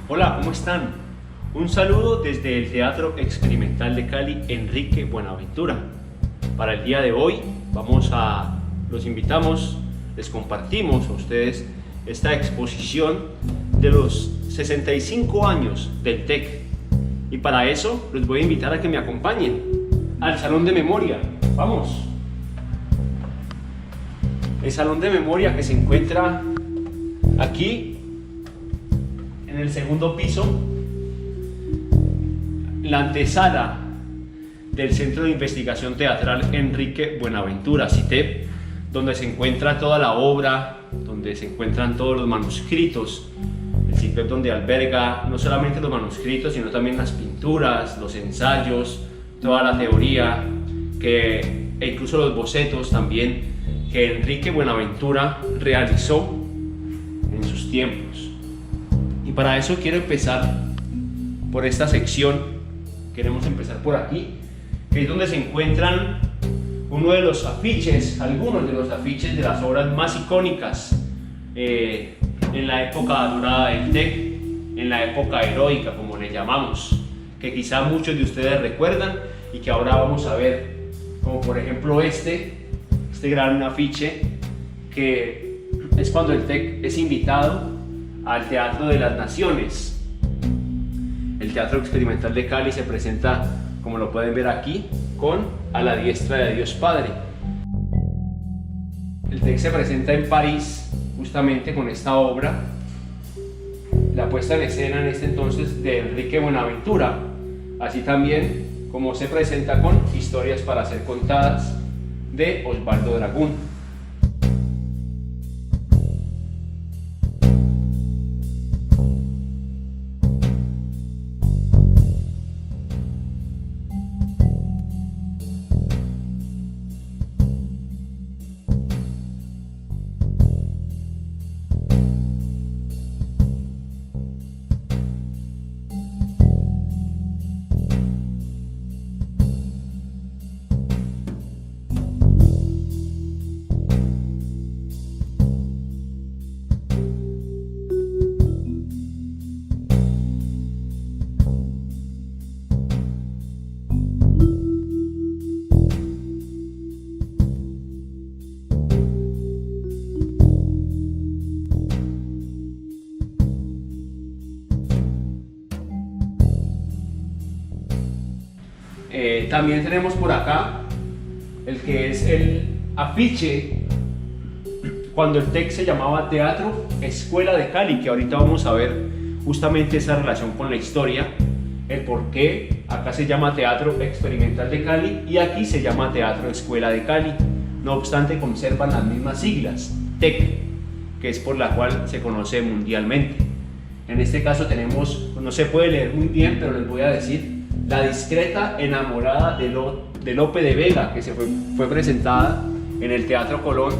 Hola, ¿cómo están? Un saludo desde el Teatro Experimental de Cali, Enrique Buenaventura. Para el día de hoy los invitamos, les compartimos a ustedes esta exposición de los 65 años del TEC. Y para eso los voy a invitar a que me acompañen al Salón de Memoria. ¡Vamos! El Salón de Memoria que se encuentra aquí en el segundo piso, la antesala del Centro de Investigación Teatral Enrique Buenaventura, CITEB, donde se encuentra toda la obra, donde se encuentran todos los manuscritos. El CITEB donde alberga no solamente los manuscritos, sino también las pinturas, los ensayos, toda la teoría, e incluso los bocetos también que Enrique Buenaventura realizó en sus tiempos. Y para eso quiero empezar por esta sección. Queremos empezar por aquí, que es donde se encuentran algunos de los afiches de las obras más icónicas en la época dorada del TEC, en la época heroica, como le llamamos, que quizá muchos de ustedes recuerdan y que ahora vamos a ver, como por ejemplo este gran afiche, que es cuando el TEC es invitado al Teatro de las Naciones. El Teatro Experimental de Cali se presenta, como lo pueden ver aquí, con A la diestra de Dios Padre. El TEC se presenta en París justamente con esta obra, la puesta en escena en este entonces de Enrique Buenaventura, así también como se presenta con Historias para ser contadas de Osvaldo Dragún. También tenemos por acá el que es el afiche cuando el TEC se llamaba Teatro Escuela de Cali, que ahorita vamos a ver justamente esa relación con la historia, el por qué acá se llama Teatro Experimental de Cali y aquí se llama Teatro Escuela de Cali. No obstante, conservan las mismas siglas, TEC, que es por la cual se conoce mundialmente. En este caso tenemos, no se puede leer muy bien, pero les voy a decir: La discreta enamorada de Lope de Vega, que fue presentada en el Teatro Colón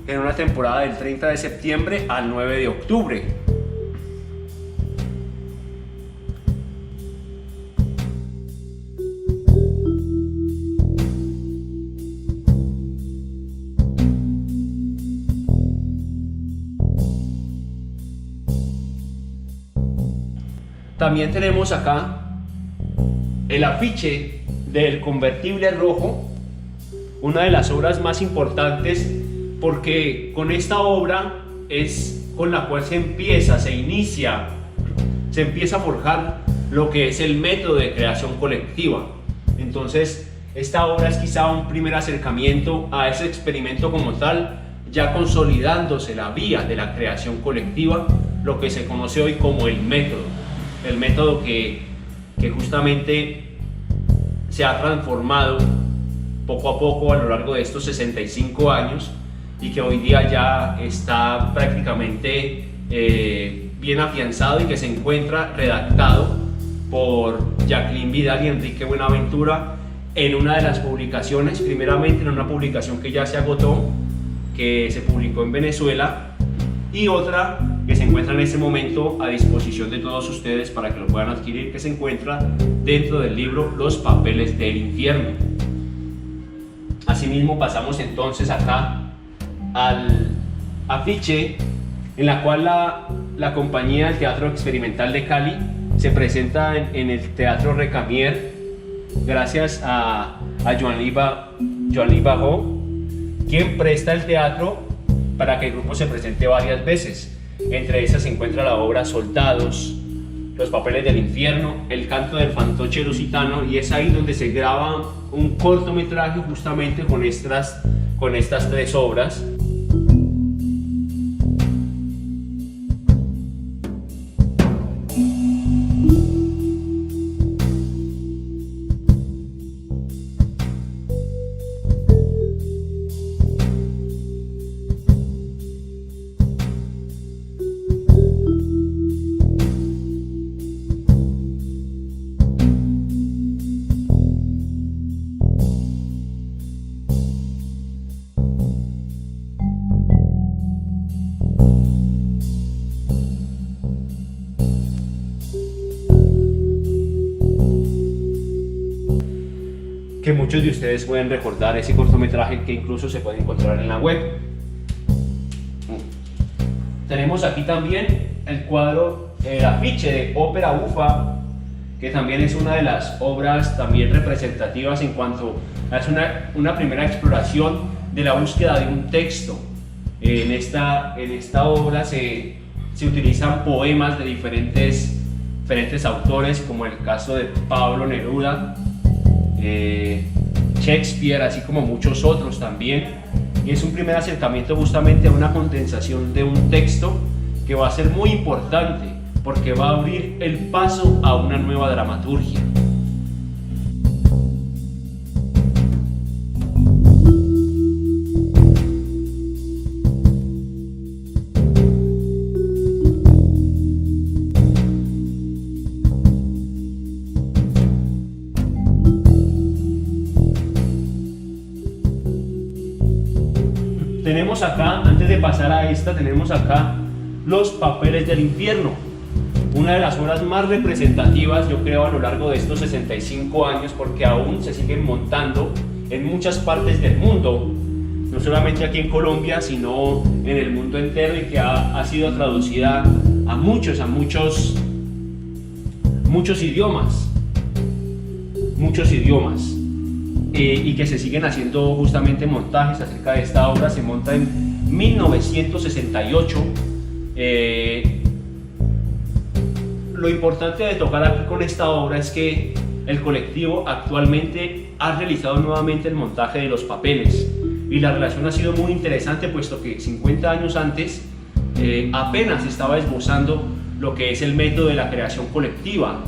en una temporada del 30 de septiembre al 9 de octubre. También tenemos acá el afiche del Convertible Rojo, una de las obras más importantes, porque con esta obra es con la cual se empieza a forjar lo que es el método de creación colectiva. Entonces, esta obra es quizá un primer acercamiento a ese experimento como tal, ya consolidándose la vía de la creación colectiva, lo que se conoce hoy como el método que justamente se ha transformado poco a poco a lo largo de estos 65 años y que hoy día ya está prácticamente bien afianzado y que se encuentra redactado por Jacqueline Vidal y Enrique Buenaventura en una de las publicaciones, primeramente en una publicación que ya se agotó, que se publicó en Venezuela, y otra que se encuentra en este momento a disposición de todos ustedes para que lo puedan adquirir, que se encuentra dentro del libro Los Papeles del Infierno. Asimismo, pasamos entonces acá al afiche en la cual la compañía del Teatro Experimental de Cali se presenta en el Teatro Recamier gracias a Joan-Louis Barrault, quien presta el teatro para que el grupo se presente varias veces. Entre esas se encuentra la obra Soldados, Los papeles del infierno, El canto del fantoche lusitano, y es ahí donde se graba un cortometraje justamente con estas 3 obras. Que muchos de ustedes pueden recordar ese cortometraje, que incluso se puede encontrar en la web. Tenemos aquí también el cuadro, el afiche de Ópera Bufa, que también es una de las obras también representativas en cuanto a una primera exploración de la búsqueda de un texto. En esta obra se utilizan poemas de diferentes autores, como el caso de Pablo Neruda, Shakespeare, así como muchos otros también, y es un primer acercamiento justamente a una condensación de un texto que va a ser muy importante porque va a abrir el paso a una nueva dramaturgia. Tenemos acá, antes de pasar a esta, tenemos acá Los papeles del infierno, una de las obras más representativas, yo creo, a lo largo de estos 65 años, porque aún se siguen montando en muchas partes del mundo, no solamente aquí en Colombia, sino en el mundo entero, y que ha sido traducida a muchos idiomas, y que se siguen haciendo justamente montajes acerca de esta obra. Se monta en 1968. Lo importante de tocar aquí con esta obra es que el colectivo actualmente ha realizado nuevamente el montaje de Los papeles, y la relación ha sido muy interesante, puesto que 50 años antes apenas estaba esbozando lo que es el método de la creación colectiva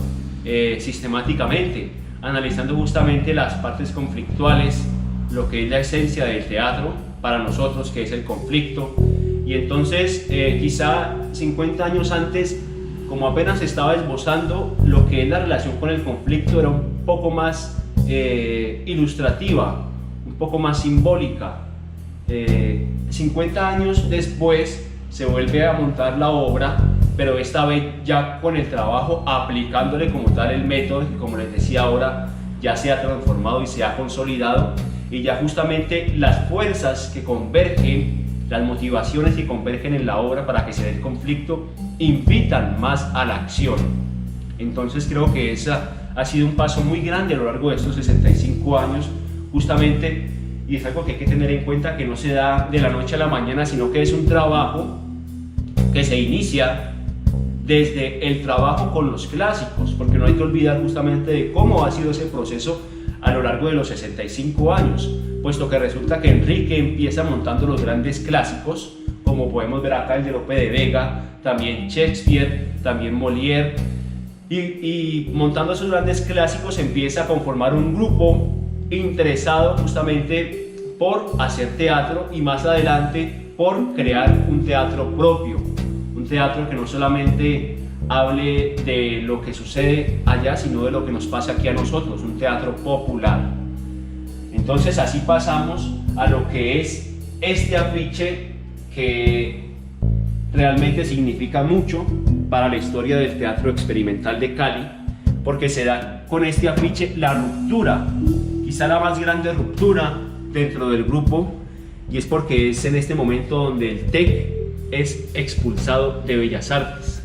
sistemáticamente, analizando justamente las partes conflictuales, lo que es la esencia del teatro para nosotros, que es el conflicto. Y entonces quizá 50 años antes, como apenas estaba esbozando lo que es la relación con el conflicto, era un poco más ilustrativa, un poco más simbólica. 50 años después se vuelve a montar la obra, pero esta vez ya con el trabajo, aplicándole como tal el método, que como les decía ahora ya se ha transformado y se ha consolidado, y ya justamente las fuerzas que convergen, las motivaciones que convergen en la obra para que se dé el conflicto, invitan más a la acción. Entonces creo que esa ha sido un paso muy grande a lo largo de estos 65 años, justamente, y es algo que hay que tener en cuenta, que no se da de la noche a la mañana, sino que es un trabajo que se inicia desde el trabajo con los clásicos, porque no hay que olvidar justamente de cómo ha sido ese proceso a lo largo de los 65 años, puesto que resulta que Enrique empieza montando los grandes clásicos, como podemos ver acá el de Lope de Vega, también Shakespeare, también Molière, y montando esos grandes clásicos empieza a conformar un grupo interesado justamente por hacer teatro, y más adelante por crear un teatro propio, un teatro que no solamente hable de lo que sucede allá, sino de lo que nos pasa aquí a nosotros, un teatro popular. Entonces así pasamos a lo que es este afiche, que realmente significa mucho para la historia del Teatro Experimental de Cali, porque se da con este afiche la ruptura, quizá la más grande ruptura dentro del grupo, y es porque es en este momento donde el TEC es expulsado de Bellas Artes.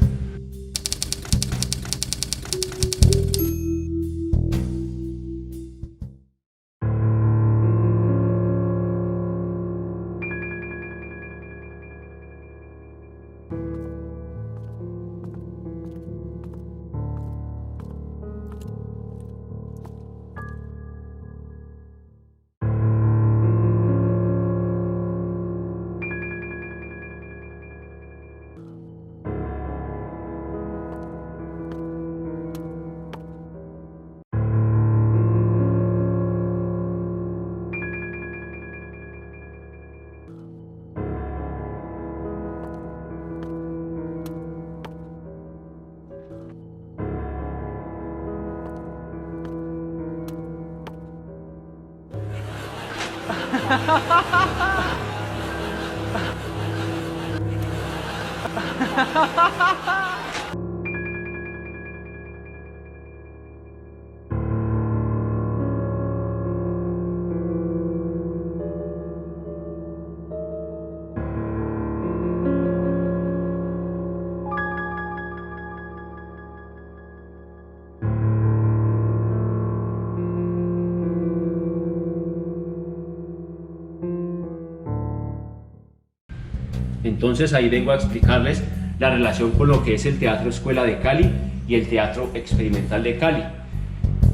Entonces ahí vengo a explicarles la relación con lo que es el Teatro Escuela de Cali y el Teatro Experimental de Cali.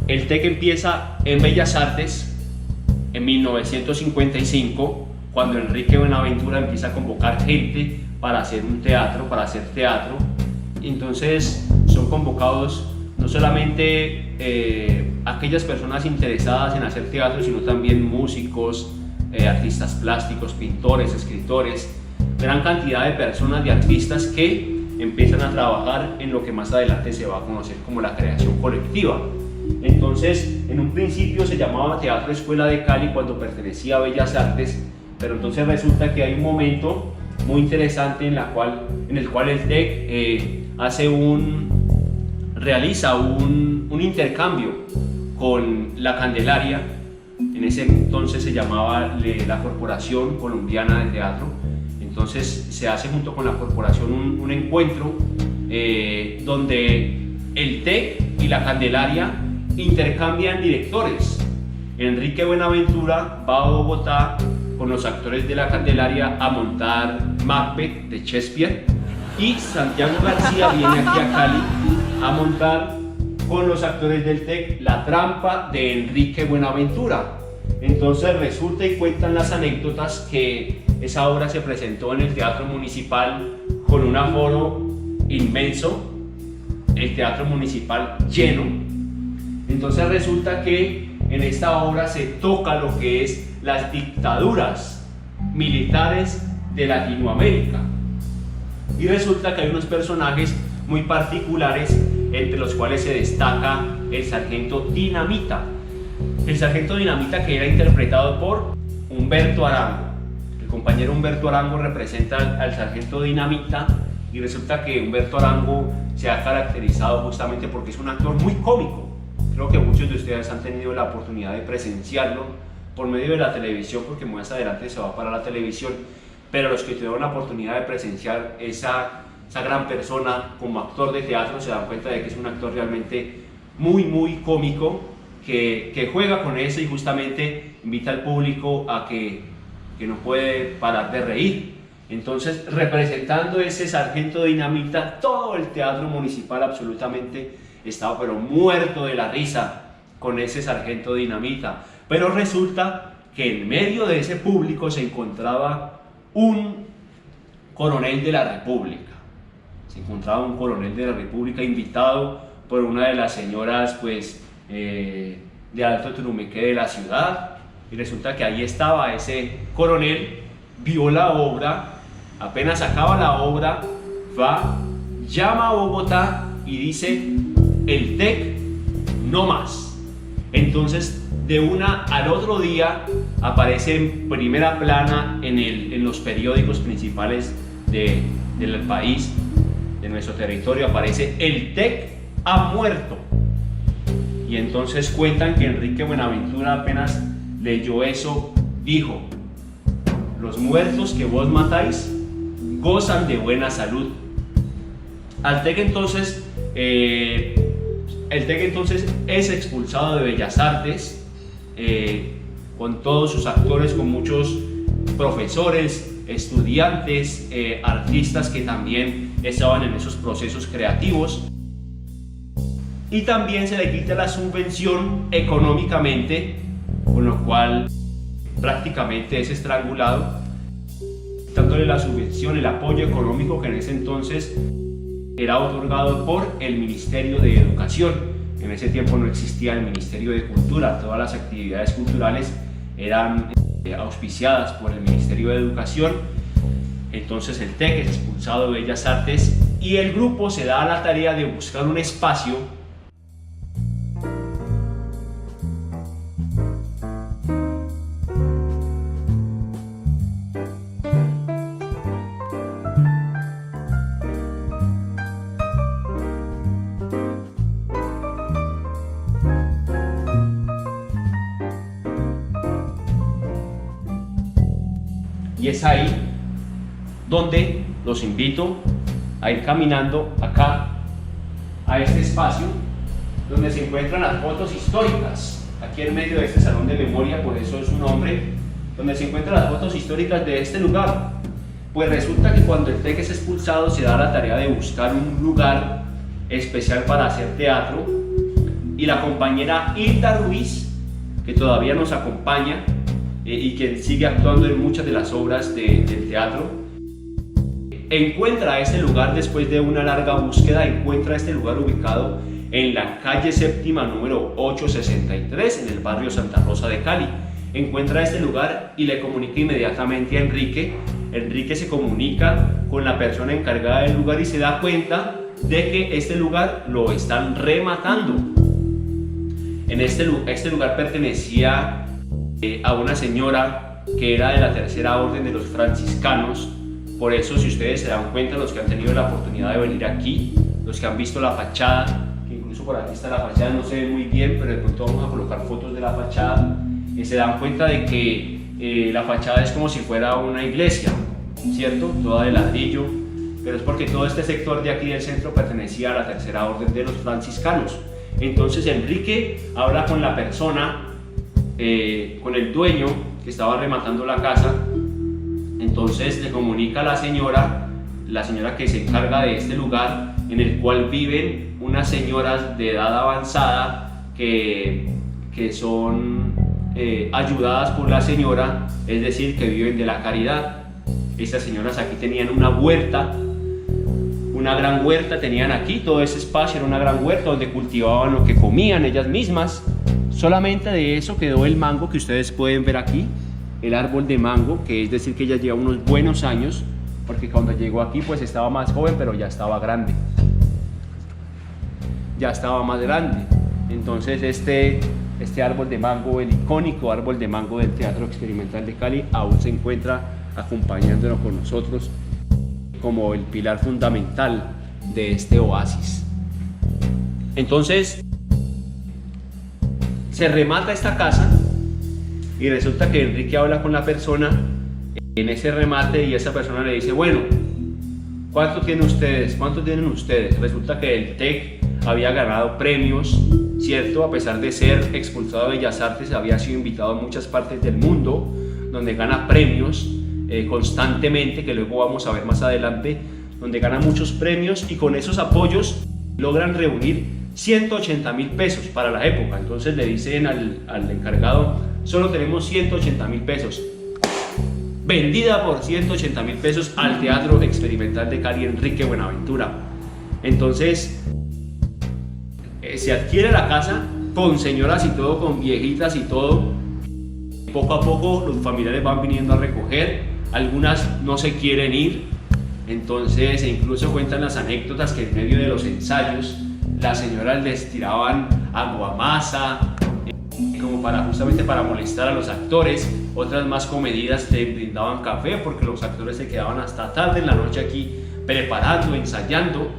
El TEC empieza en Bellas Artes en 1955, cuando Enrique Buenaventura empieza a convocar gente para hacer un teatro, para hacer teatro. Entonces son convocados no solamente aquellas personas interesadas en hacer teatro, sino también músicos, artistas plásticos, pintores, escritores, gran cantidad de personas, de artistas que empiezan a trabajar en lo que más adelante se va a conocer como la creación colectiva. Entonces, en un principio se llamaba Teatro Escuela de Cali cuando pertenecía a Bellas Artes, pero entonces resulta que hay un momento muy interesante en el cual el TEC realiza un intercambio con la Candelaria. En ese entonces se llamaba la Corporación Colombiana de Teatro. Entonces se hace junto con la corporación un encuentro donde el TEC y la Candelaria intercambian directores. Enrique Buenaventura va a Bogotá con los actores de la Candelaria a montar Macbeth de Shakespeare, y Santiago García viene aquí a Cali a montar con los actores del TEC La Trampa de Enrique Buenaventura. Entonces resulta y cuentan las anécdotas que esa obra se presentó en el Teatro Municipal con un aforo inmenso, el Teatro Municipal lleno. Entonces resulta que en esta obra se toca lo que es las dictaduras militares de Latinoamérica. Y resulta que hay unos personajes muy particulares, entre los cuales se destaca el sargento Dinamita. El sargento Dinamita, que era interpretado por Humberto Arango. El compañero Humberto Arango representa al sargento Dinamita, y resulta que Humberto Arango se ha caracterizado justamente porque es un actor muy cómico. Creo que muchos de ustedes han tenido la oportunidad de presenciarlo por medio de la televisión, porque más adelante se va para la televisión, pero los que tuvieron la oportunidad de presenciar esa gran persona como actor de teatro se dan cuenta de que es un actor realmente muy cómico, que juega con eso y justamente invita al público a que no puede parar de reír. Entonces, representando ese sargento Dinamita, todo el Teatro Municipal absolutamente estaba pero muerto de la risa con ese sargento Dinamita. Pero resulta que en medio de ese público se encontraba un coronel de la República. Se encontraba un coronel de la República invitado por una de las señoras de Alto Turumeque de la ciudad, y resulta que ahí estaba ese coronel, vio la obra, apenas acaba la obra, llama a Bogotá y dice: el TEC no más. Entonces de una al otro día aparece en primera plana en los periódicos principales del país, de nuestro territorio, aparece: el TEC ha muerto. Y entonces cuentan que Enrique Buenaventura apenas leyó eso, dijo: los muertos que vos matáis gozan de buena salud. El TEC entonces es expulsado de Bellas Artes, con todos sus actores, con muchos profesores, estudiantes, artistas que también estaban en esos procesos creativos, y también se le quita la subvención económicamente, con lo cual prácticamente es estrangulado, dándole la subvención, el apoyo económico que en ese entonces era otorgado por el Ministerio de Educación. En ese tiempo no existía el Ministerio de Cultura, todas las actividades culturales eran auspiciadas por el Ministerio de Educación. Entonces el TEC es expulsado de Bellas Artes y el grupo se da a la tarea de buscar un espacio y es ahí donde los invito a ir caminando acá a este espacio donde se encuentran las fotos históricas, aquí en medio de este salón de memoria, por eso es su nombre, donde se encuentran las fotos históricas de este lugar. Pues resulta que cuando el TEC es expulsado se da la tarea de buscar un lugar especial para hacer teatro, y la compañera Hilda Ruiz, que todavía nos acompaña y que sigue actuando en muchas de las obras del teatro, encuentra este lugar después de una larga búsqueda, encuentra este lugar ubicado en la calle séptima número 863 en el barrio Santa Rosa de Cali. Encuentra este lugar y le comunica inmediatamente a Enrique. Enrique se comunica con la persona encargada del lugar y se da cuenta de que este lugar lo están rematando. Este lugar pertenecía a una señora que era de la Tercera Orden de los Franciscanos. Por eso, si ustedes se dan cuenta, los que han tenido la oportunidad de venir aquí, los que han visto la fachada, que incluso por aquí está la fachada, no se ve muy bien, pero de pronto vamos a colocar fotos de la fachada, y se dan cuenta de que la fachada es como si fuera una iglesia, ¿cierto? Toda de ladrillo, pero es porque todo este sector de aquí del centro pertenecía a la Tercera Orden de los Franciscanos. Entonces Enrique habla con la persona, con el dueño que estaba rematando la casa. Entonces le comunica a la señora que se encarga de este lugar, en el cual viven unas señoras de edad avanzada que son ayudadas por la señora, es decir, que viven de la caridad. Estas señoras aquí tenían una huerta, una gran huerta, tenían aquí todo ese espacio, era una gran huerta donde cultivaban lo que comían ellas mismas. Solamente de eso quedó el mango que ustedes pueden ver aquí, el árbol de mango, que es decir que ella lleva unos buenos años, porque cuando llegó aquí pues estaba más joven, pero ya estaba grande, ya estaba más grande. Entonces este árbol de mango, el icónico árbol de mango del Teatro Experimental de Cali, aún se encuentra acompañándonos con nosotros como el pilar fundamental de este oasis. Entonces se remata esta casa y resulta que Enrique habla con la persona en ese remate y esa persona le dice: bueno, ¿cuánto tienen ustedes? ¿Cuánto tienen ustedes? Resulta que el TEC había ganado premios, ¿cierto? A pesar de ser expulsado de Bellas Artes, había sido invitado a muchas partes del mundo donde gana premios constantemente, que luego vamos a ver más adelante, donde gana muchos premios, y con esos apoyos logran reunir 180.000 pesos para la época. Entonces le dicen al encargado: solo tenemos 180.000 pesos. Vendida por 180.000 pesos al Teatro Experimental de Cali, Enrique Buenaventura. Entonces se adquiere la casa con señoras y todo, con viejitas y todo. Poco a poco los familiares van viniendo a recoger, algunas no se quieren ir. Entonces incluso cuentan las anécdotas que en medio de los ensayos las señoras les tiraban aguamasa, como justamente para molestar a los actores. Otras más comedidas te brindaban café, porque los actores se quedaban hasta tarde en la noche aquí preparando, ensayando.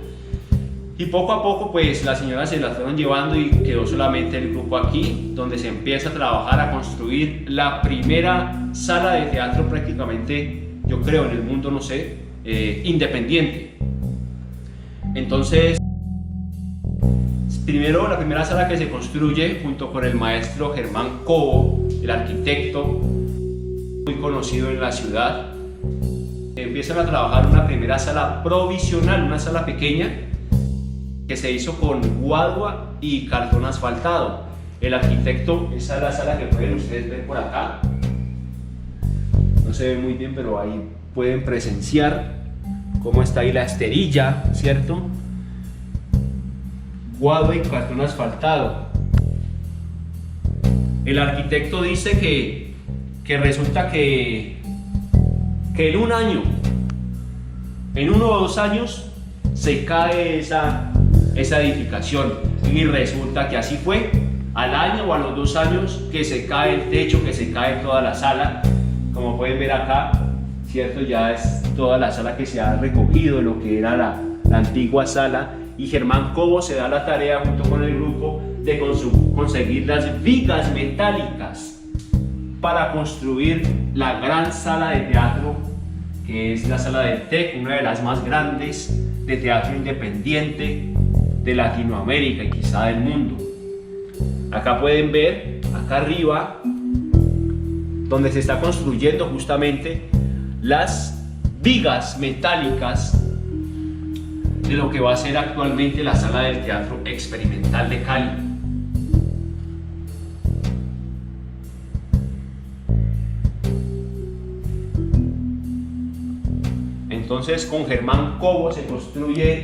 Y poco a poco pues las señoras se las fueron llevando y quedó solamente el grupo aquí, donde se empieza a trabajar, a construir la primera sala de teatro prácticamente, yo creo, en el mundo, no sé, independiente. Entonces, primero, la primera sala que se construye junto con el maestro Germán Cobo, el arquitecto muy conocido en la ciudad, empiezan a trabajar una primera sala provisional, una sala pequeña que se hizo con guadua y cartón asfaltado. El arquitecto, esa es la sala que pueden ustedes ver por acá, no se ve muy bien, pero ahí pueden presenciar cómo está ahí la esterilla, ¿cierto? Guadua y cartón asfaltado. El arquitecto dice que resulta que en un año, en 1 o 2 años, se cae esa edificación, y resulta que así fue. Al año o a los 2 años que se cae el techo, que se cae toda la sala, como pueden ver acá, ¿cierto? Ya es toda la sala que se ha recogido, lo que era la antigua sala, y Germán Cobo se da la tarea junto con el grupo de conseguir las vigas metálicas para construir la gran sala de teatro, que es la sala del TEC, una de las más grandes de teatro independiente de Latinoamérica y quizá del mundo. Acá pueden ver, acá arriba, donde se está construyendo justamente las vigas metálicas de lo que va a ser actualmente la sala del Teatro Experimental de Cali. Entonces, con Germán Cobo se construye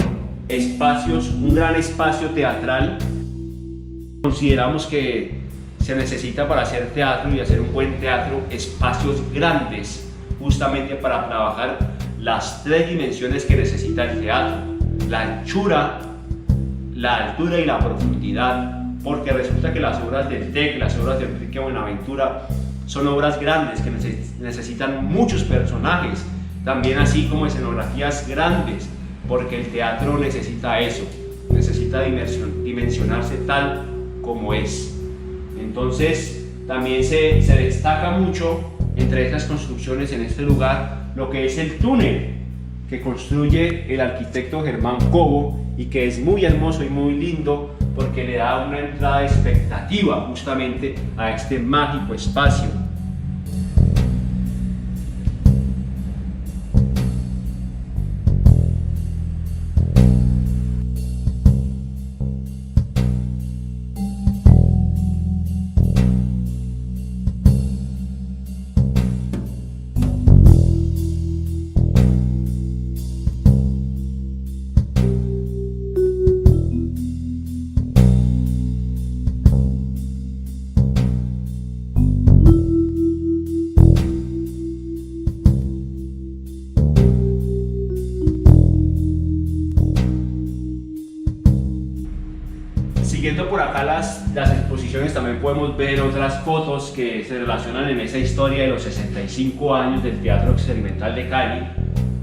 espacios, un gran espacio teatral. Consideramos que se necesita, para hacer teatro y hacer un buen teatro, espacios grandes, justamente para trabajar las 3 dimensiones que necesita el teatro: la anchura, la altura y la profundidad, porque resulta que las obras del TEC, las obras de Enrique Buenaventura, son obras grandes que necesitan muchos personajes, también así como escenografías grandes, porque el teatro necesita eso, necesita dimensionarse tal como es. Entonces también se destaca mucho entre estas construcciones en este lugar lo que es el túnel que construye el arquitecto Germán Cobo, y que es muy hermoso y muy lindo porque le da una entrada expectativa justamente a este mágico espacio. Siguiendo por acá las exposiciones, también podemos ver otras fotos que se relacionan en esa historia de los 65 años del Teatro Experimental de Cali,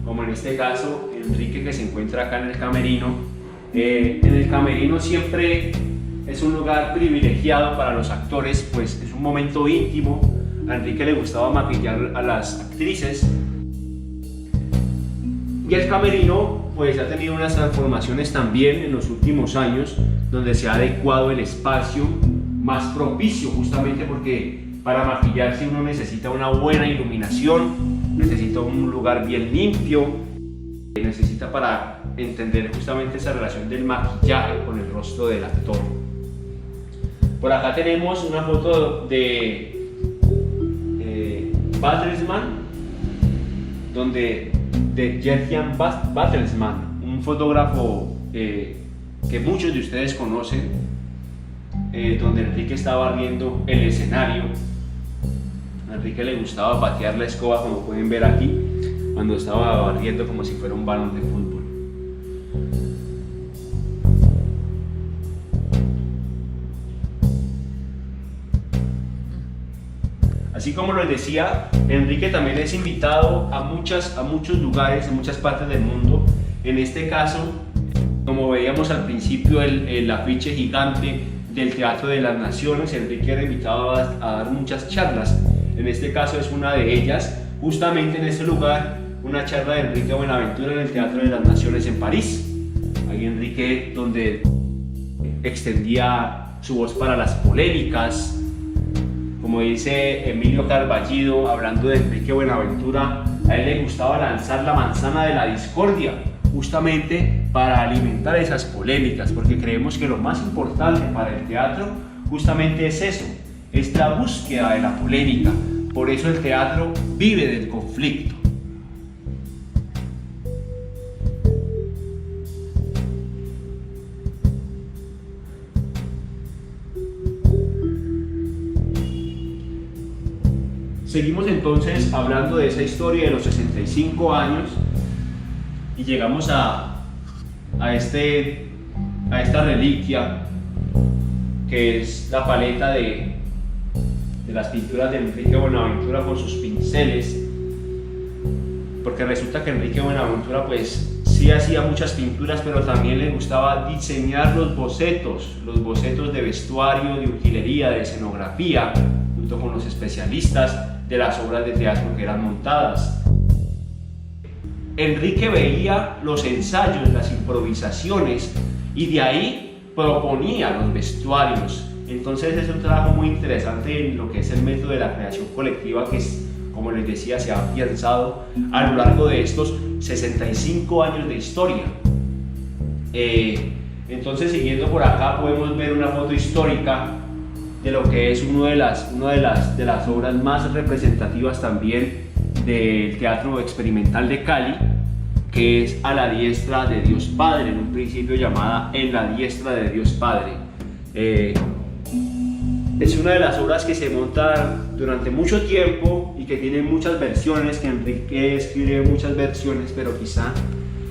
como en este caso Enrique, que se encuentra acá en el camerino. En el camerino siempre es un lugar privilegiado para los actores, pues es un momento íntimo. A Enrique le gustaba maquillar a las actrices, y el camerino pues ha tenido unas transformaciones también en los últimos años, donde se ha adecuado el espacio más propicio, justamente porque para maquillarse uno necesita una buena iluminación, necesita un lugar bien limpio, necesita, para entender justamente esa relación del maquillaje con el rostro del actor. Por acá tenemos una foto de Bertelsmann, de Gert-Jan Bertelsmann, un fotógrafo que muchos de ustedes conocen, donde Enrique estaba barriendo el escenario. A Enrique le gustaba patear la escoba, como pueden ver aquí, cuando estaba barriendo, como si fuera un balón de fútbol. Así como les decía, Enrique también es invitado a muchos lugares, a muchas partes del mundo. En este caso, como veíamos al principio, el afiche gigante del Teatro de las Naciones, Enrique era invitado a dar muchas charlas. En este caso es una de ellas, justamente en este lugar, una charla de Enrique Buenaventura en el Teatro de las Naciones en París. Ahí Enrique, donde extendía su voz para las polémicas. Como dice Emilio Carballido, hablando de Enrique Buenaventura, a él le gustaba lanzar la manzana de la discordia, justamente para alimentar esas polémicas, porque creemos que lo más importante para el teatro justamente es eso, es la búsqueda de la polémica. Por eso el teatro vive del conflicto. Seguimos entonces hablando de esa historia de los 65 años y llegamos a esta reliquia que es la paleta de las pinturas de Enrique Buenaventura con sus pinceles, porque resulta que Enrique Buenaventura pues sí hacía muchas pinturas, pero también le gustaba diseñar los bocetos de vestuario, de utilería, de escenografía, junto con los especialistas de las obras de teatro que eran montadas. Enrique veía los ensayos, las improvisaciones, y de ahí proponía los vestuarios. Entonces es un trabajo muy interesante en lo que es el método de la creación colectiva, que es, como les decía, se ha afianzado a lo largo de estos 65 años de historia. Entonces, siguiendo por acá, podemos ver una foto histórica de lo que es una de las obras más representativas también del teatro experimental de Cali, que es A la diestra de Dios Padre, en un principio llamada En la diestra de Dios Padre. Es una de las obras que se monta durante mucho tiempo y que tiene muchas versiones, que Enrique escribe muchas versiones, pero quizá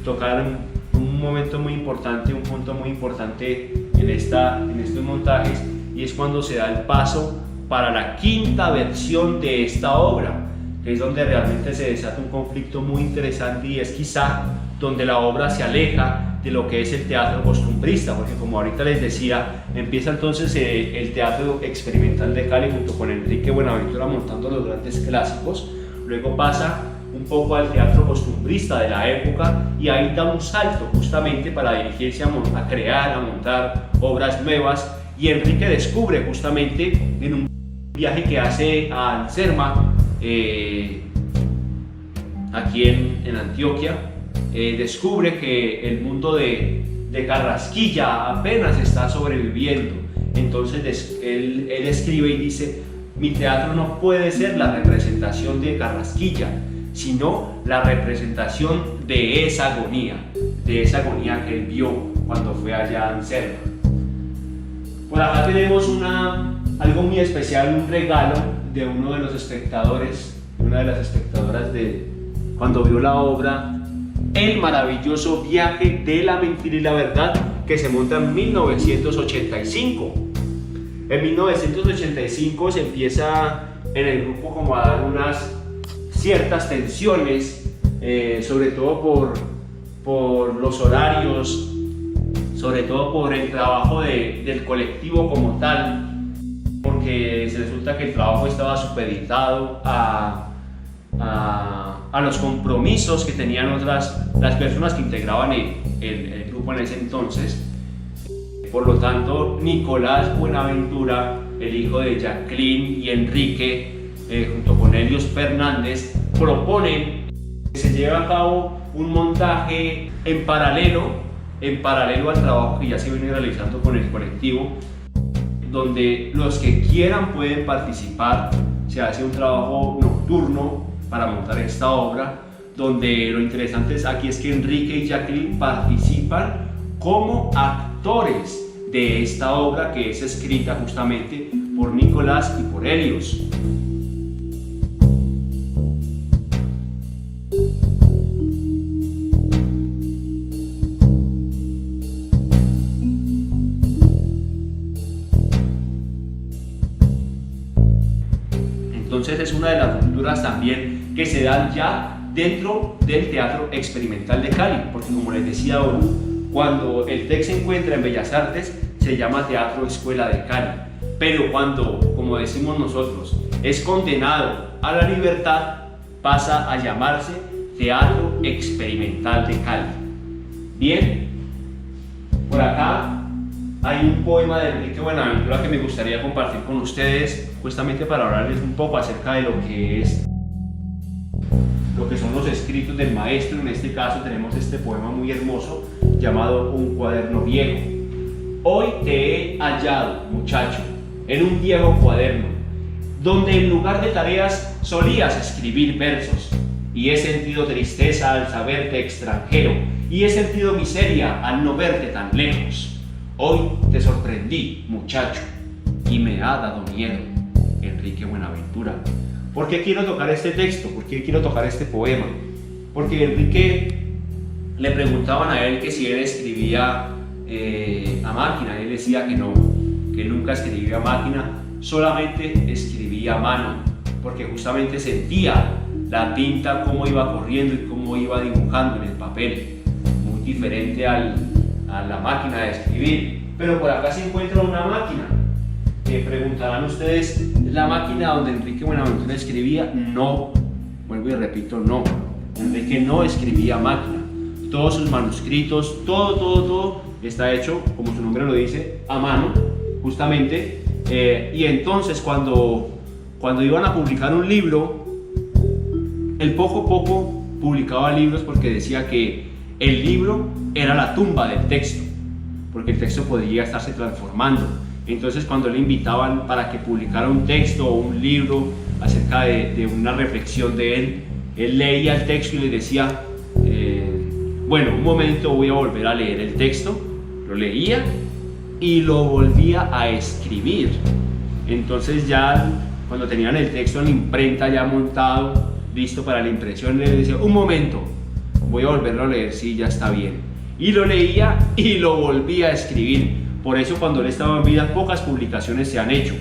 tocar un momento muy importante, un punto muy importante en estos montajes, y es cuando se da el paso para la quinta versión de esta obra, que es donde realmente se desata un conflicto muy interesante, y es quizá donde la obra se aleja de lo que es el teatro costumbrista, porque como ahorita les decía, empieza entonces el teatro experimental de Cali junto con Enrique Buenaventura montando los grandes clásicos, luego pasa un poco al teatro costumbrista de la época, y ahí da un salto justamente para dirigirse a crear, a montar obras nuevas. Y Enrique descubre justamente en un viaje que hace a Anserma, aquí en Antioquia, descubre que el mundo de Carrasquilla apenas está sobreviviendo. Entonces él escribe y dice: mi teatro no puede ser la representación de Carrasquilla, sino la representación de esa agonía que él vio cuando fue allá a Anserma. Por acá tenemos algo muy especial, un regalo de uno de los espectadores, una de las espectadoras de cuando vio la obra El maravilloso viaje de la mentira y la verdad, que se monta en 1985. En 1985 se empieza en el grupo como a dar unas ciertas tensiones, sobre todo por los horarios, sobre todo por el trabajo del colectivo como tal, porque se resulta que el trabajo estaba supeditado a los compromisos que tenían las personas que integraban el grupo en ese entonces. Por lo tanto, Nicolás Buenaventura, el hijo de Jacqueline y Enrique, junto con Helios Fernández, proponen que se lleve a cabo un montaje en paralelo al trabajo que ya se viene realizando con el colectivo, donde los que quieran pueden participar. Se hace un trabajo nocturno para montar esta obra, donde lo interesante aquí es que Enrique y Jacqueline participan como actores de esta obra, que es escrita justamente por Nicolás y por Helios. Entonces es una de las rupturas también que se dan ya dentro del teatro experimental de Cali, porque como les decía ahora, cuando el TEC se encuentra en Bellas Artes se llama Teatro Escuela de Cali, pero cuando, como decimos nosotros, es condenado a la libertad, pasa a llamarse Teatro Experimental de Cali. Bien, por acá hay un poema de Enrique Buenaventura que me gustaría compartir con ustedes, justamente para hablarles un poco acerca de lo que son los escritos del maestro. En este caso tenemos este poema muy hermoso llamado Un cuaderno viejo. Hoy te he hallado, muchacho, en un viejo cuaderno, donde en lugar de tareas solías escribir versos, y he sentido tristeza al saberte extranjero, y he sentido miseria al no verte tan lejos. Hoy te sorprendí, muchacho, y me ha dado miedo. Enrique Buenaventura. ¿Por qué quiero tocar este texto? ¿Por qué quiero tocar este poema? Porque Enrique le preguntaban a él que si él escribía a máquina, y él decía que no, que nunca escribía a máquina, solamente escribía a mano, porque justamente sentía la tinta cómo iba corriendo y cómo iba dibujando en el papel, muy diferente a la máquina de escribir. Pero por acá se encuentra una máquina. Preguntarán ustedes, ¿es la máquina donde Enrique Buenaventura escribía? No, vuelvo y repito, no. Enrique no escribía a máquina. Todos sus manuscritos, todo está hecho, como su nombre lo dice, a mano, justamente. Y entonces cuando iban a publicar un libro, él poco a poco publicaba libros porque decía que el libro era la tumba del texto, porque el texto podría estarse transformando. Entonces cuando le invitaban para que publicara un texto o un libro acerca de una reflexión de él leía el texto y le decía, bueno, un momento, voy a volver a leer el texto. Lo leía y lo volvía a escribir. Entonces ya cuando tenían el texto en la imprenta ya montado, listo para la impresión, le decía, un momento, voy a volverlo a leer, sí, ya está bien. Y lo leía y lo volvía a escribir. Por eso cuando él estaba en vida pocas publicaciones se han hecho.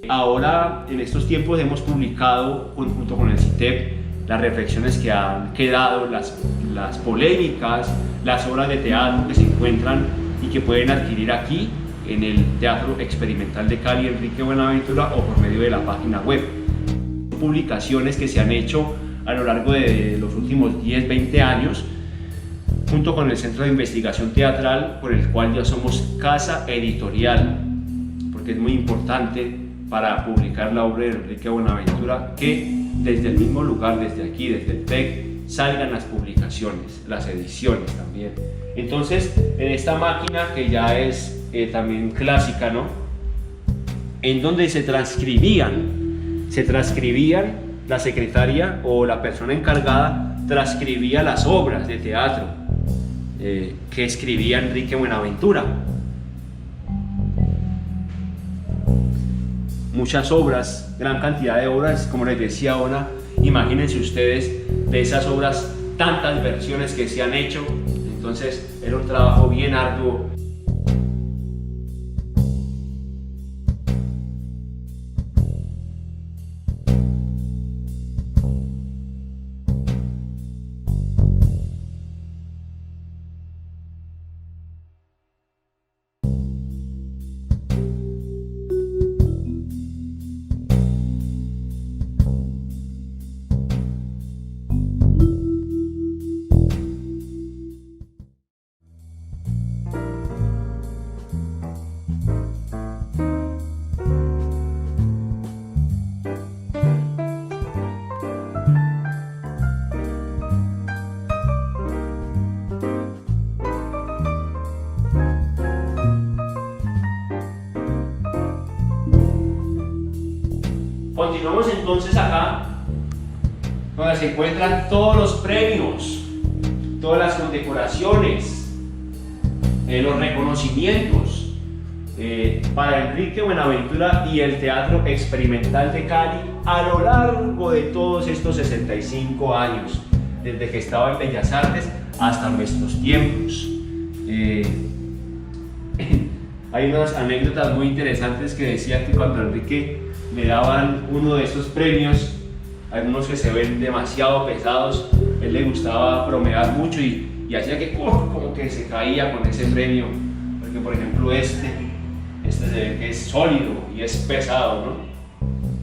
Ahora en estos tiempos hemos publicado junto con el CITEP las reflexiones que han quedado, las polémicas, las obras de teatro que se encuentran y que pueden adquirir aquí en el Teatro Experimental de Cali Enrique Buenaventura o por medio de la página web. Publicaciones que se han hecho a lo largo de los últimos 10-20 años junto con el Centro de Investigación Teatral, por el cual ya somos casa editorial, porque es muy importante para publicar la obra de Enrique Buenaventura que desde el mismo lugar, desde aquí, desde el TEC, salgan las publicaciones, las ediciones también. Entonces, en esta máquina que ya es también clásica, ¿no? En donde se transcribían, la secretaria o la persona encargada transcribía las obras de teatro que escribía Enrique Buenaventura. Muchas obras, gran cantidad de obras, como les decía ahora, imagínense ustedes de esas obras, tantas versiones que se han hecho. Entonces era un trabajo bien arduo. Continuamos entonces acá, donde se encuentran todos los premios, todas las condecoraciones, los reconocimientos para Enrique Buenaventura y el Teatro Experimental de Cali a lo largo de todos estos 65 años, desde que estaba en Bellas Artes hasta nuestros tiempos. Hay unas anécdotas muy interesantes que decía que cuando Enrique le daban uno de esos premios, hay unos que se ven demasiado pesados, él le gustaba bromear mucho y hacía que como que se caía con ese premio, porque por ejemplo este se ve que es sólido y es pesado, ¿no?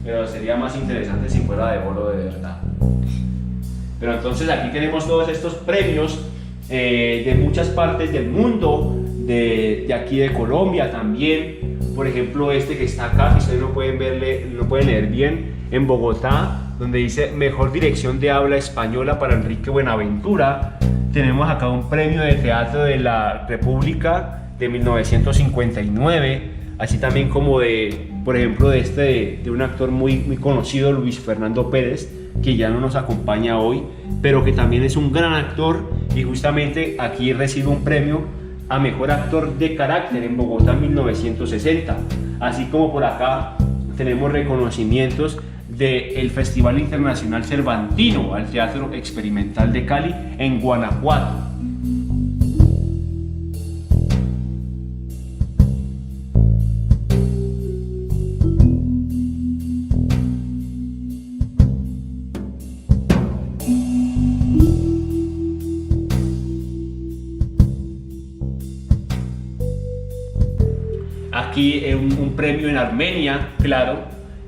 Pero sería más interesante si fuera de oro de verdad. Pero entonces aquí tenemos todos estos premios de muchas partes del mundo, de aquí de Colombia también. Por ejemplo, este que está acá, que ustedes no pueden leer bien, en Bogotá, donde dice Mejor Dirección de Habla Española para Enrique Buenaventura. Tenemos acá un premio de teatro de la República de 1959, así también como por ejemplo, de un actor muy conocido, Luis Fernando Pérez, que ya no nos acompaña hoy, pero que también es un gran actor, y justamente aquí recibe un premio a Mejor Actor de Carácter en Bogotá en 1960. Así como por acá tenemos reconocimientos del Festival Internacional Cervantino al Teatro Experimental de Cali en Guanajuato. Aquí un premio en Armenia, claro,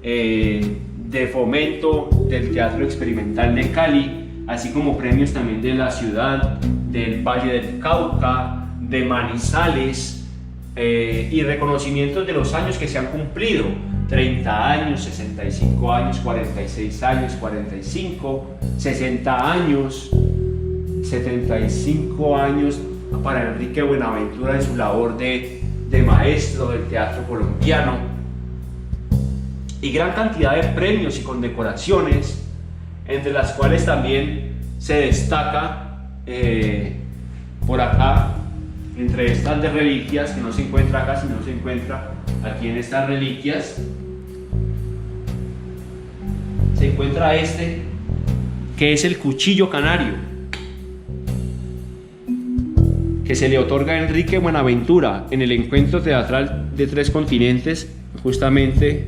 de fomento del Teatro Experimental de Cali, así como premios también de la ciudad, del Valle del Cauca, de Manizales, y reconocimientos de los años que se han cumplido: 30 años, 65 años, 46 años, 45, 60 años, 75 años para Enrique Buenaventura en su labor de maestro del teatro colombiano, y gran cantidad de premios y condecoraciones, entre las cuales también se destaca por acá, entre estas de reliquias, que no se encuentra acá, sino se encuentra aquí en estas reliquias, se encuentra este, que es el cuchillo canario, que se le otorga a Enrique Buenaventura en el encuentro teatral de Tres Continentes, justamente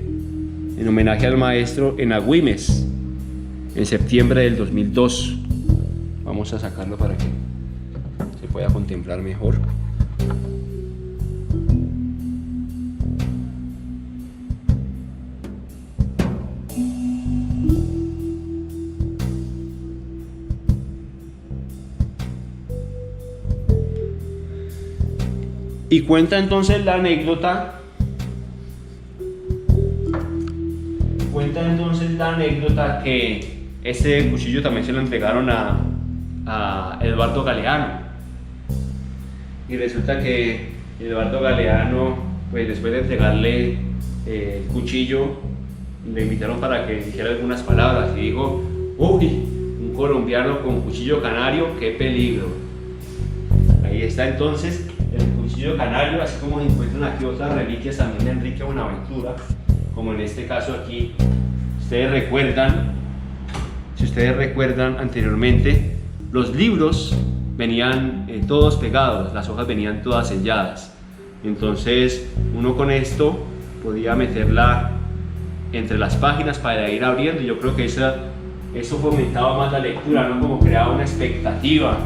en homenaje al maestro en Agüimes, en septiembre del 2002. Vamos a sacarlo para que se pueda contemplar mejor. Y cuenta entonces la anécdota, que este cuchillo también se lo entregaron a Eduardo Galeano, y resulta que Eduardo Galeano, pues después de entregarle el cuchillo, le invitaron para que dijera algunas palabras, y dijo: uy, un colombiano con cuchillo canario, qué peligro. Ahí está entonces el cuchillo canario, así como se encuentran aquí otras reliquias también de Enrique Buenaventura, como en este caso aquí. Si ustedes recuerdan anteriormente, los libros venían todos pegados, las hojas venían todas selladas, entonces uno con esto podía meterla entre las páginas para ir abriendo, y yo creo que eso fomentaba más la lectura, ¿no? Como creaba una expectativa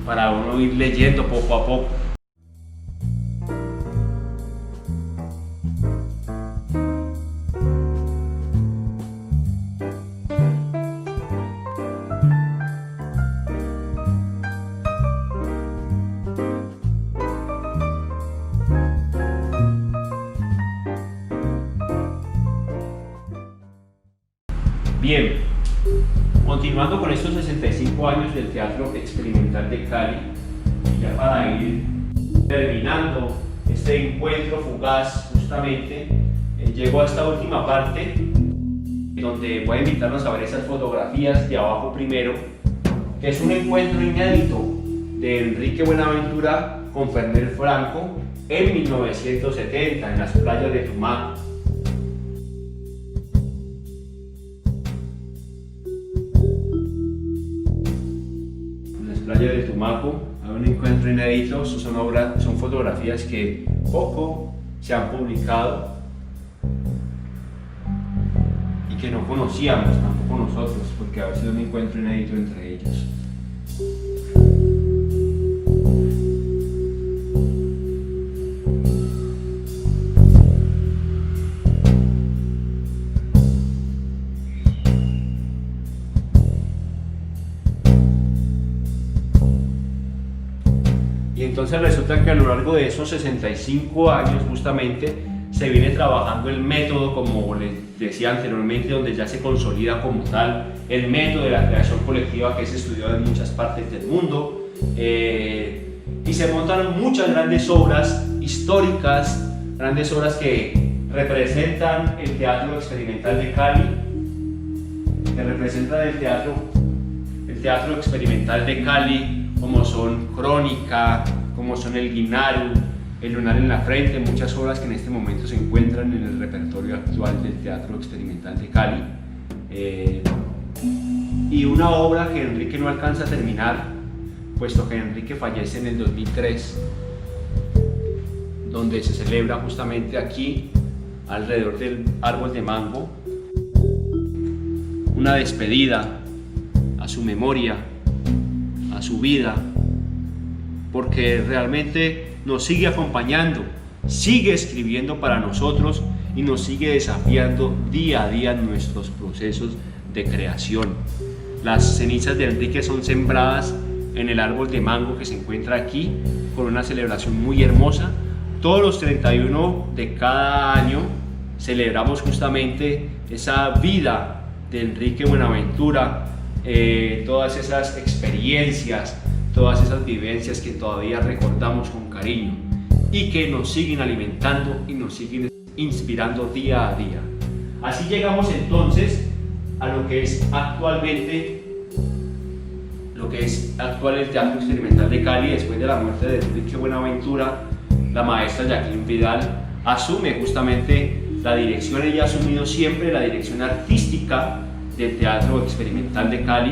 para uno ir leyendo poco a poco. Bien, continuando con estos 65 años del Teatro Experimental de Cali, y ya para ir terminando este encuentro fugaz, justamente llego a esta última parte, donde voy a invitarnos a ver esas fotografías de abajo primero, que es un encuentro inédito de Enrique Buenaventura con Fernel Franco en 1970 en las playas de Tumaco. Playa de Tumaco, hay un encuentro inédito. Son fotografías que poco se han publicado y que no conocíamos tampoco nosotros, porque ha sido un encuentro inédito entre ellos. Entonces resulta que a lo largo de esos 65 años justamente se viene trabajando el método, como les decía anteriormente, donde ya se consolida como tal el método de la creación colectiva, que es estudiado en muchas partes del mundo, y se montaron muchas grandes obras históricas, grandes obras que representan el teatro experimental de Cali, que representan el teatro experimental de Cali, como son Crónica, como son El Guinaru, El Lunar en la Frente, muchas obras que en este momento se encuentran en el repertorio actual del Teatro Experimental de Cali. Y una obra que Enrique no alcanza a terminar, puesto que Enrique fallece en el 2003, donde se celebra justamente aquí, alrededor del árbol de mango, una despedida a su memoria, a su vida, porque realmente nos sigue acompañando, sigue escribiendo para nosotros y nos sigue desafiando día a día en nuestros procesos de creación. Las cenizas de Enrique son sembradas en el árbol de mango que se encuentra aquí, con una celebración muy hermosa. Todos los 31 de cada año celebramos justamente esa vida de Enrique Buenaventura, todas esas experiencias, todas esas vivencias que todavía recordamos con cariño y que nos siguen alimentando y nos siguen inspirando día a día. Así llegamos entonces a lo que es actual el Teatro Experimental de Cali. Después de la muerte de Enrique Buenaventura, la maestra Jacqueline Vidal asume justamente la dirección. Ella ha asumido siempre la dirección artística del Teatro Experimental de Cali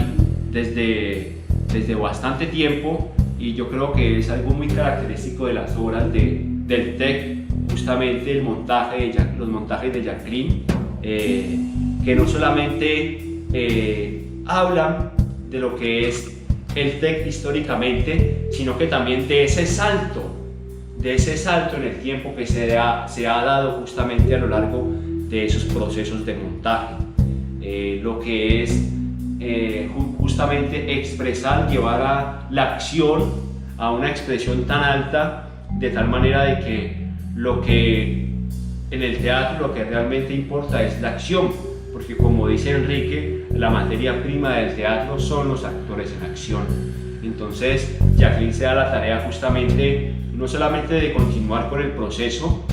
desde bastante tiempo, y yo creo que es algo muy característico de las obras del TEC, justamente los montajes de Jacqueline, que no solamente hablan de lo que es el TEC históricamente, sino que también de ese salto en el tiempo que se ha dado justamente a lo largo de esos procesos de montaje. Lo que es justamente expresar, llevar a la acción a una expresión tan alta, de tal manera de que lo que en el teatro lo que realmente importa es la acción, porque como dice Enrique, la materia prima del teatro son los actores en acción. Entonces Jacqueline se da la tarea justamente no solamente de continuar con el proceso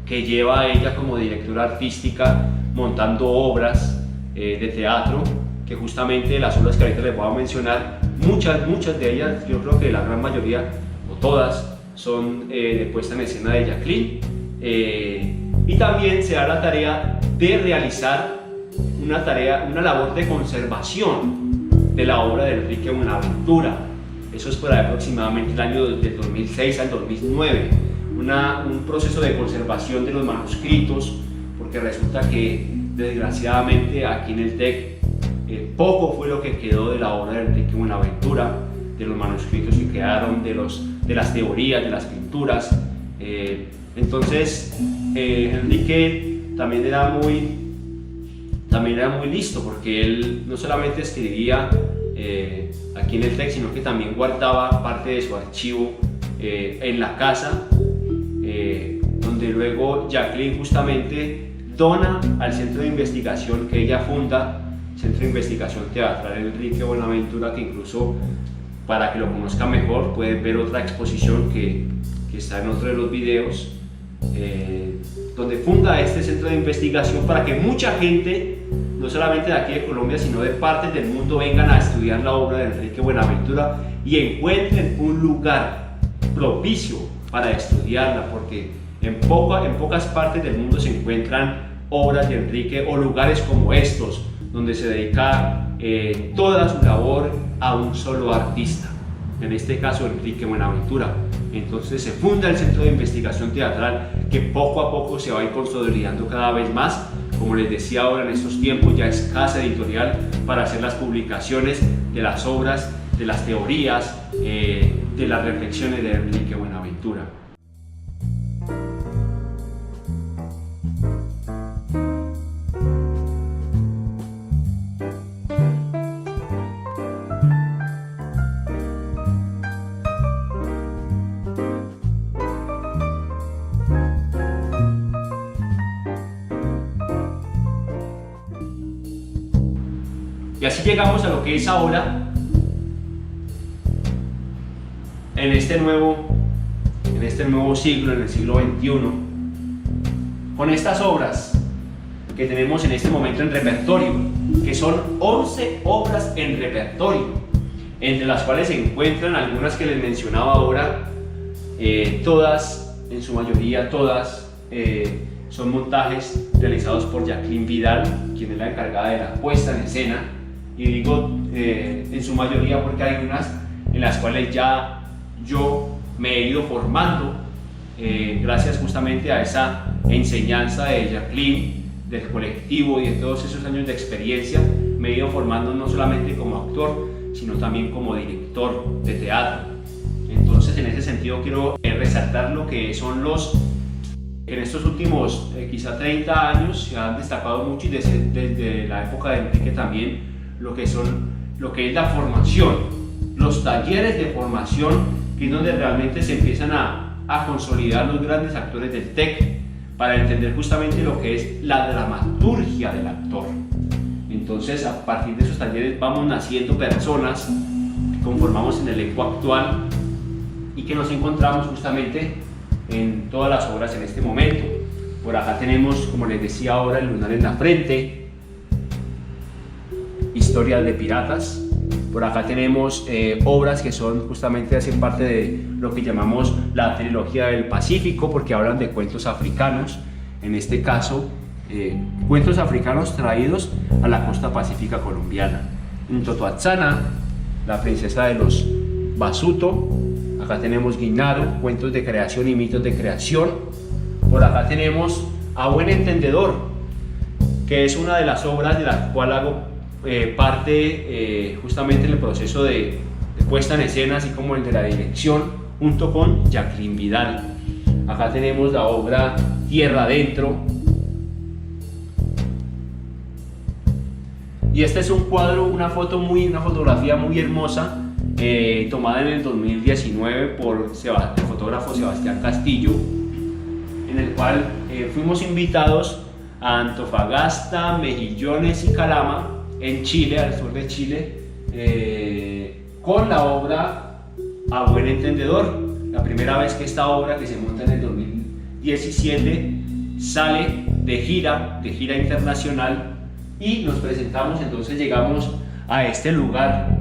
que lleva a ella como directora artística montando obras de teatro, que justamente las obras que ahorita les voy a mencionar, muchas de ellas, yo creo que la gran mayoría o todas son de puesta en escena de Jacqueline, y también se da la tarea de realizar una labor de conservación de la obra de Enrique Buenaventura. Eso es por ahí aproximadamente el año del 2006 al 2009, un proceso de conservación de los manuscritos, porque resulta que desgraciadamente aquí en el TEC poco fue lo que quedó de la obra de Enrique Buenaventura, de los manuscritos que quedaron, de las teorías, de las pinturas. Entonces Enrique también era muy listo, porque él no solamente escribía aquí en el TEC, sino que también guardaba parte de su archivo en la casa, donde luego Jacqueline justamente dona al centro de investigación que ella funda, Centro de Investigación Teatral Enrique Buenaventura, que incluso para que lo conozcan mejor pueden ver otra exposición que está en otro de los videos, donde funda este centro de investigación para que mucha gente, no solamente de aquí de Colombia, sino de partes del mundo, vengan a estudiar la obra de Enrique Buenaventura y encuentren un lugar propicio para estudiarla, porque en pocas partes del mundo se encuentran obras de Enrique o lugares como estos, donde se dedica toda su labor a un solo artista, en este caso Enrique Buenaventura. Entonces se funda el Centro de Investigación Teatral, que poco a poco se va a ir consolidando cada vez más. Como les decía, ahora en estos tiempos ya es casa editorial para hacer las publicaciones de las obras, de las teorías, de las reflexiones de Enrique Buenaventura. Y así llegamos a lo que es ahora, en este nuevo siglo, en el siglo XXI, con estas obras que tenemos en este momento en repertorio, que son 11 obras en repertorio, entre las cuales se encuentran algunas que les mencionaba ahora, todas, en su mayoría todas, son montajes realizados por Jacqueline Vidal, quien es la encargada de la puesta en escena, y digo en su mayoría porque hay unas en las cuales ya yo me he ido formando, gracias justamente a esa enseñanza de Jacqueline, del colectivo y de todos esos años de experiencia. Me he ido formando no solamente como actor, sino también como director de teatro. Entonces, en ese sentido quiero resaltar lo que son en estos últimos quizá 30 años se han destacado mucho, y desde la época de Enrique también, lo que es la formación, los talleres de formación, que es donde realmente se empiezan a consolidar los grandes actores del TEC, para entender justamente lo que es la dramaturgia del actor. Entonces, a partir de esos talleres vamos naciendo personas que conformamos en el elenco actual y que nos encontramos justamente en todas las obras en este momento. Por acá tenemos, como les decía ahora, El lunar en la frente, Historias de piratas. Por acá tenemos obras que son justamente, hacen parte de lo que llamamos la trilogía del Pacífico, porque hablan de cuentos africanos, en este caso cuentos africanos traídos a la costa pacífica colombiana. En Totoatzana, la princesa de los Basuto. Acá tenemos Guinaro, cuentos de creación y mitos de creación. Por acá tenemos A buen entendedor, que es una de las obras de la cual hago parte justamente en el proceso de puesta en escena, así como el de la dirección, junto con Jacqueline Vidal. Acá tenemos la obra Tierra Adentro, y este es un cuadro, una fotografía muy hermosa, tomada en el 2019 por el fotógrafo Sebastián Castillo, en el cual fuimos invitados a Antofagasta, Mejillones y Calama, en Chile, al sur de Chile, con la obra A buen entendedor. La primera vez que esta obra, que se monta en el 2017, sale de gira internacional, y nos presentamos. Entonces llegamos a este lugar.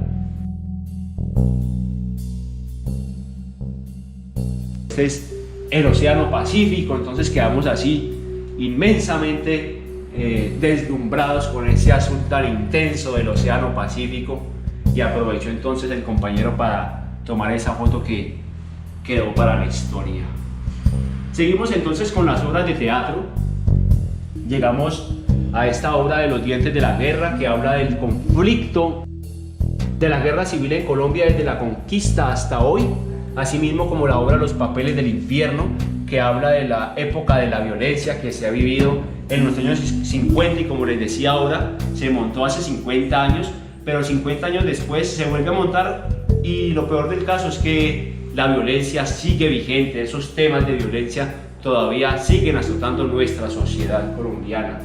Este es el Océano Pacífico. Entonces quedamos así inmensamente deslumbrados con ese azul tan intenso del Océano Pacífico, y aprovechó entonces el compañero para tomar esa foto que quedó para la historia. Seguimos entonces con las obras de teatro. Llegamos a esta obra de Los dientes de la guerra, que habla del conflicto de la guerra civil en Colombia desde la conquista hasta hoy, asimismo como la obra Los papeles del infierno, que habla de la época de la violencia que se ha vivido en los años 50, y como les decía ahora, se montó hace 50 años, pero 50 años después se vuelve a montar, y lo peor del caso es que la violencia sigue vigente. Esos temas de violencia todavía siguen azotando nuestra sociedad colombiana.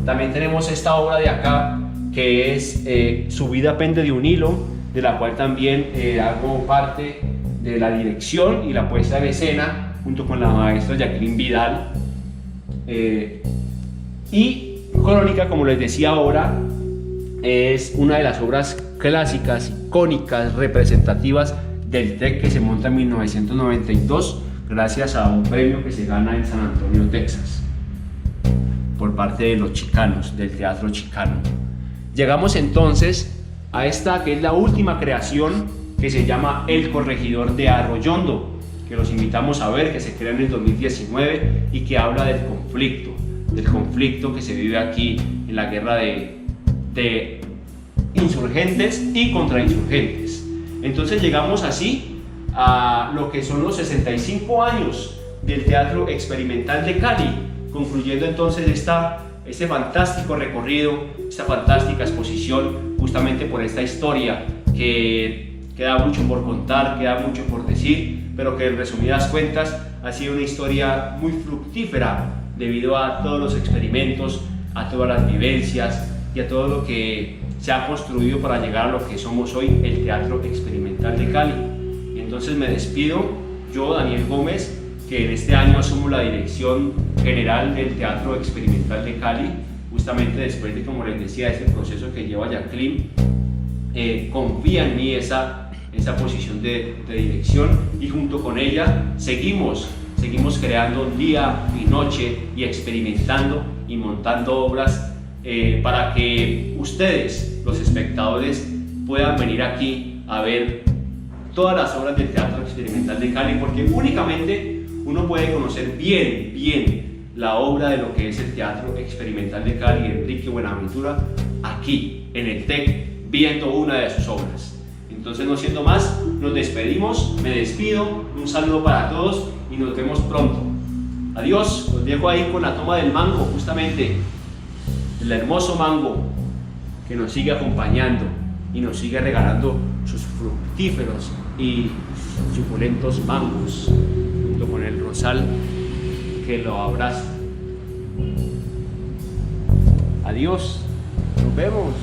También tenemos esta obra de acá, que es Su vida pende de un hilo, de la cual también hago parte de la dirección y la puesta en escena, junto con la maestra Jacqueline Vidal. Y Crónica, como les decía ahora, es una de las obras clásicas, icónicas, representativas del TEC, que se monta en 1992 gracias a un premio que se gana en San Antonio, Texas, por parte de los chicanos, del teatro chicano. Llegamos entonces a esta, que es la última creación, que se llama El corregidor de Arroyondo, que los invitamos a ver, que se crea en el 2019 y que habla del conflicto que se vive aquí en la guerra de insurgentes y contrainsurgentes. Entonces llegamos así a lo que son los 65 años del Teatro Experimental de Cali, concluyendo entonces este fantástico recorrido, esta fantástica exposición, justamente por esta historia que queda mucho por contar, queda mucho por decir, pero que en resumidas cuentas ha sido una historia muy fructífera debido a todos los experimentos, a todas las vivencias, y a todo lo que se ha construido para llegar a lo que somos hoy, el Teatro Experimental de Cali. Y entonces me despido, yo, Daniel Gómez, que en este año asumo la dirección general del Teatro Experimental de Cali, justamente después de, como les decía, este proceso que lleva Jacqueline. Confía en mí esa posición de dirección, y junto con ella seguimos creando día y noche y experimentando y montando obras para que ustedes, los espectadores, puedan venir aquí a ver todas las obras del Teatro Experimental de Cali, porque únicamente uno puede conocer bien la obra de lo que es el Teatro Experimental de Cali, Enrique Buenaventura, aquí en el TEC, viendo una de sus obras. Entonces, no siendo más, nos despedimos, me despido, un saludo para todos y nos vemos pronto. Adiós, los dejo ahí con la toma del mango, justamente el hermoso mango que nos sigue acompañando y nos sigue regalando sus fructíferos y suculentos mangos, junto con el rosal que lo abraza. Adiós, nos vemos.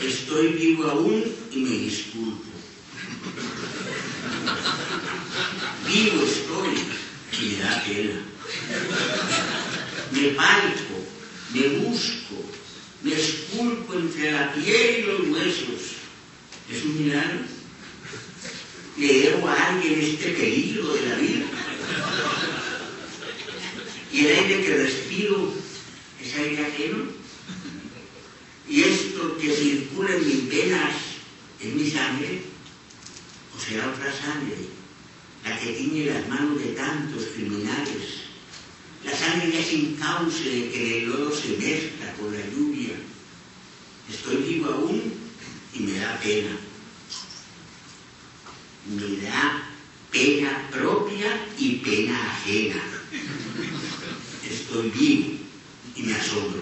Estoy vivo aún y me disculpo. Vivo estoy y me da pena. Me palpo, me busco, me esculpo entre la piel y los huesos. Es un milagro. Le debo a alguien este peligro de la vida. Y el aire que respiro es aire ajeno. Y esto que circula en mis venas es mi sangre, o será otra sangre, la que tiñe las manos de tantos criminales, la sangre ya sin cauce de que el lodo se mezcla con la lluvia. Estoy vivo aún y me da pena. Me da pena propia y pena ajena. Estoy vivo y me asombro.